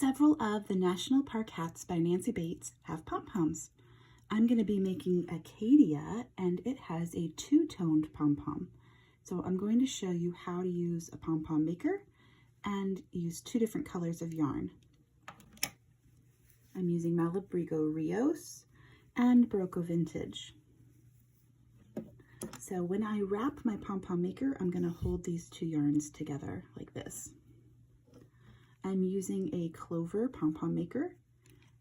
Several of the National Park hats by Nancy Bates have pom-poms. I'm going to be making Acadia, and it has a two-toned pom-pom. So I'm going to show you how to use a pom-pom maker and use two different colors of yarn. I'm using Malabrigo Rios and Barocco Vintage. So when I wrap my pom-pom maker, I'm going to hold these two yarns together like this. I'm using a clover pom-pom maker,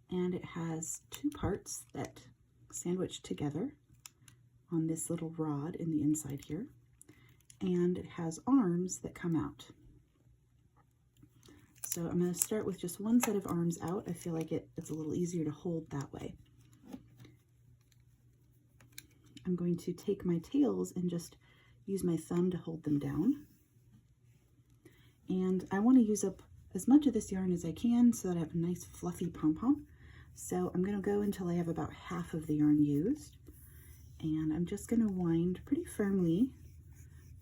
and it has two parts that sandwich together on this little rod in the inside here, and it has arms that come out. So I'm going to start with just one set of arms out. I feel like it's a little easier to hold that way. I'm going to take my tails and just use my thumb to hold them down. And I want to use up as much of this yarn as I can so that I have a nice fluffy pom-pom. So I'm going to go until I have about half of the yarn used. And I'm just going to wind pretty firmly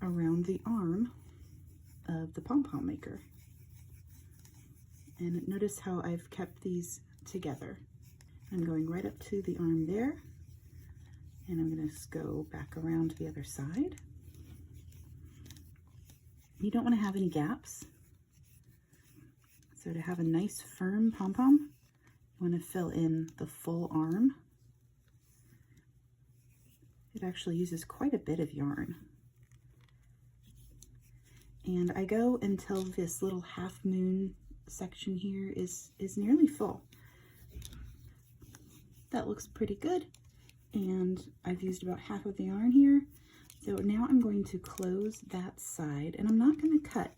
around the arm of the pom-pom maker. And notice how I've kept these together. I'm going right up to the arm there. And I'm going to just go back around to the other side. You don't want to have any gaps. So to have a nice firm pom-pom, you want to fill in the full arm. It actually uses quite a bit of yarn. And I go until this little half moon section here is nearly full. That looks pretty good. And I've used about half of the yarn here. So now I'm going to close that side, and I'm not going to cut.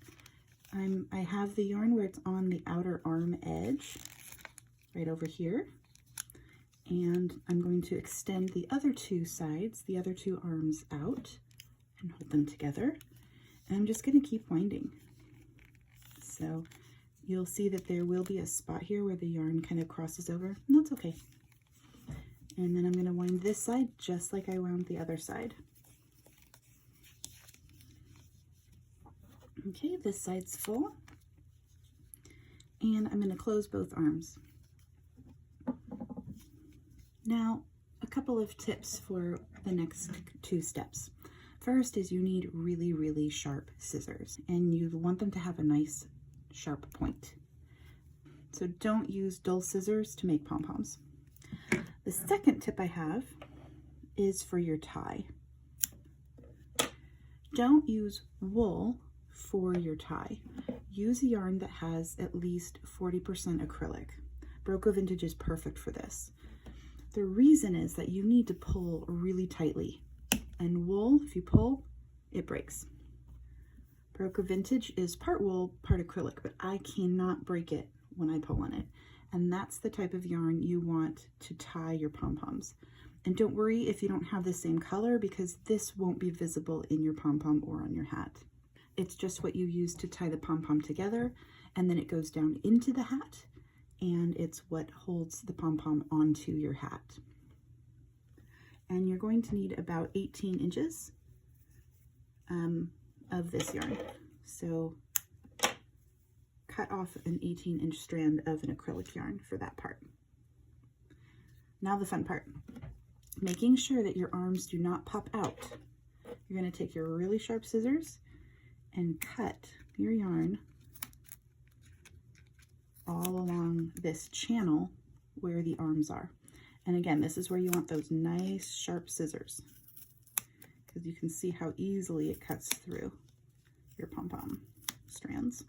I have the yarn where it's on the outer arm edge, right over here. And I'm going to extend the other two sides, the other two arms out, and hold them together. And I'm just going to keep winding. So you'll see that there will be a spot here where the yarn kind of crosses over, and that's okay. And then I'm going to wind this side just like I wound the other side. Okay, this side's full. And I'm going to close both arms. Now, a couple of tips for the next two steps. First is you need really, really sharp scissors, and you want them to have a nice sharp point. So don't use dull scissors to make pom-poms. The second tip I have is for your tie. Don't use wool for your tie. Use a yarn that has at least 40% acrylic. Barocco Vintage is perfect for this. The reason is that you need to pull really tightly, and wool, if you pull, it breaks. Barocco Vintage is part wool, part acrylic, but I cannot break it when I pull on it. And that's the type of yarn you want to tie your pom-poms. And don't worry if you don't have the same color, because this won't be visible in your pom-pom or on your hat. It's just what you use to tie the pom-pom together, and then it goes down into the hat, and it's what holds the pom-pom onto your hat. And you're going to need about 18 inches of this yarn. So cut off an 18-inch strand of an acrylic yarn for that part. Now the fun part, making sure that your arms do not pop out. You're going to take your really sharp scissors and cut your yarn all along this channel where the arms are. And again, this is where you want those nice sharp scissors, because you can see how easily it cuts through your pom-pom strands.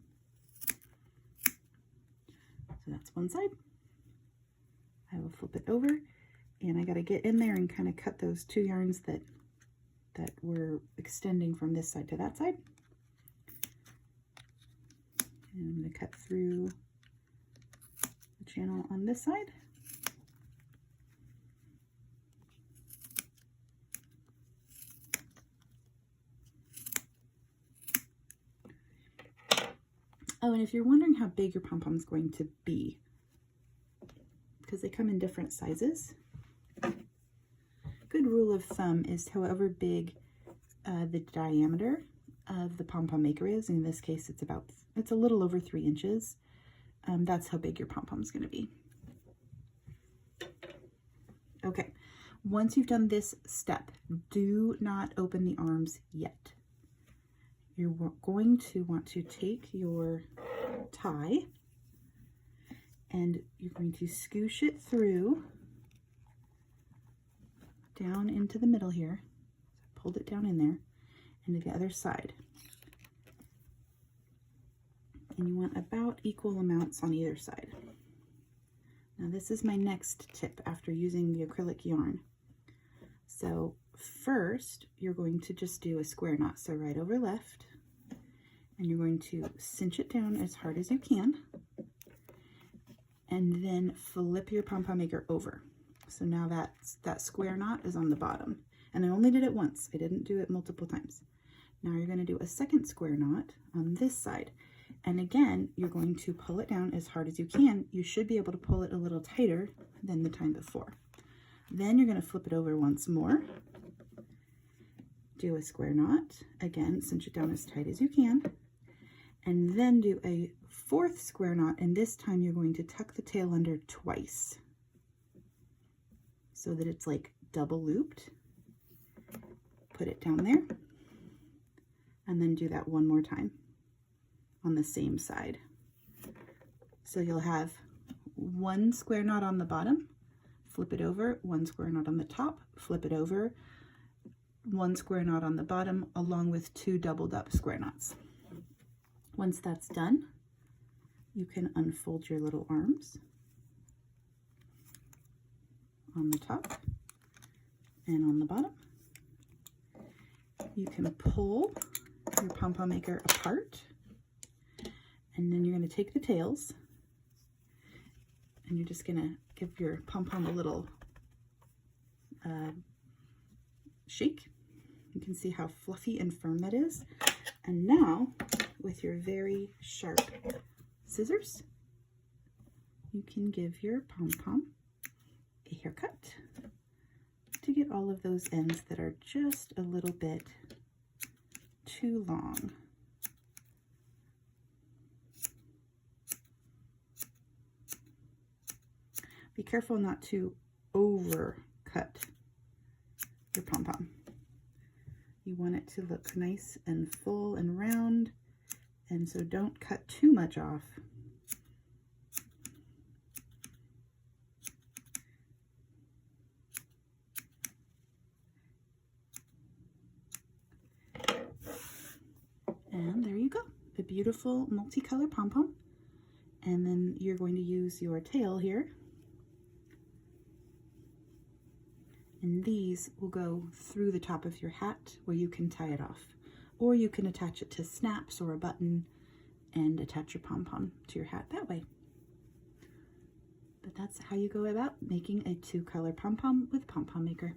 So that's one side. I will flip it over, and I got to get in there and kind of cut those two yarns that were extending from this side to that side. And I'm going to cut through the channel on this side. Oh, and if you're wondering how big your pom-pom is going to be, because they come in different sizes, good rule of thumb is however big the diameter of the pom-pom maker is. In this case, it's a little over 3 inches. that's how big your pom-pom's going to be. Okay, once you've done this step, do not open the arms yet. You're going to want to take your tie and you're going to scoosh it through down into the middle here. So pulled it down in there, and to the other side. And you want about equal amounts on either side. Now this is my next tip after using the acrylic yarn. So first you're going to just do a square knot. So right over left, and you're going to cinch it down as hard as you can, and then flip your pom-pom maker over. So now that square knot is on the bottom. And I only did it once. I didn't do it multiple times. Now you're going to do a second square knot on this side. And again, you're going to pull it down as hard as you can. You should be able to pull it a little tighter than the time before. Then you're going to flip it over once more. Do a square knot. Again, cinch it down as tight as you can. And then do a fourth square knot, and this time you're going to tuck the tail under twice so that it's like double looped. Put it down there, and then do that one more time on the same side. So you'll have one square knot on the bottom, flip it over, one square knot on the top, flip it over, one square knot on the bottom, along with two doubled up square knots. Once that's done, you can unfold your little arms on the top and on the bottom. You can pull your pom-pom maker apart, and then you're going to take the tails and you're just going to give your pom-pom a little shake. You can see how fluffy and firm that is. And now, with your very sharp scissors, you can give your pom-pom a haircut to get all of those ends that are just a little bit too long. Be careful not to overcut your pom-pom. You want it to look nice and full and round, and so don't cut too much off. And there you go, a beautiful multicolored pom-pom. And then you're going to use your tail here. And these will go through the top of your hat where you can tie it off. Or you can attach it to snaps or a button and attach your pom-pom to your hat that way. But that's how you go about making a 2-color pom-pom with Pom Pom Maker.